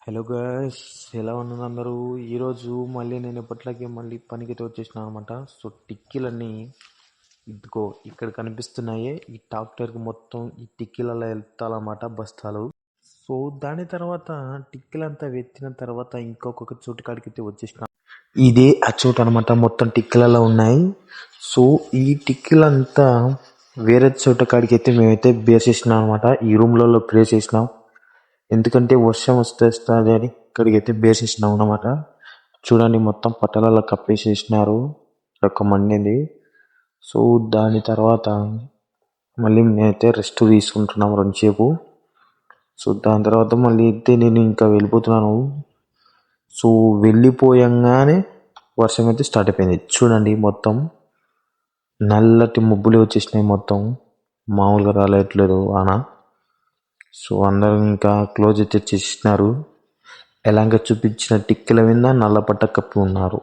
Hello guys, ఎలా ఉన్నారు అందరూ? ఈరోజు మళ్ళీ నేను ఎప్పట్లాగే మళ్ళీ పనికైతే వచ్చేసినాను అనమాట. సో టిక్కీలన్నీ ఇదిగో ఇక్కడ కనిపిస్తున్నాయే, ఈ ట్రాక్టర్కి మొత్తం ఈ టిక్కీలలో వెళ్తాలన్నమాట, బస్తాలు. సో దాని తర్వాత టిక్కీలంతా వెత్తిన తర్వాత ఇంకొక చోటు కాడికైతే వచ్చేసిన. ఇదే ఆ చోటు అనమాట, మొత్తం టిక్కీలలో ఉన్నాయి. సో ఈ టిక్కీలంతా వేరే చోట కాడికైతే మేమైతే బేసేసినాం అనమాట. ఈ రూమ్లలో ప్లేస్ చేసినాం, ఎందుకంటే వర్షం వస్తేస్తుంది అని ఇక్కడికైతే బేసేసినాం అన్నమాట. చూడండి, మొత్తం పట్టణాల్లో కప్పేసేసినారు, ఒక మండింది. సో దాని తర్వాత మళ్ళీ నేనైతే రెస్ట్ తీసుకుంటున్నాం రెండుసేపు. సో దాని తర్వాత మళ్ళీ అయితే నేను ఇంకా వెళ్ళిపోతున్నాను. సో వెళ్ళిపోయంగానే వర్షం అయితే స్టార్ట్ అయిపోయింది. చూడండి, మొత్తం నల్లటి మబ్బులు వచ్చేసినాయి, మొత్తం మామూలుగా రాలేట్లేదు వాన. సో అందరూ ఇంకా క్లోజ్ అయితే చేసినారు. ఎలాగ చూపించిన టిక్కెల మీద నల్ల పట్ట కప్పి ఉన్నారు.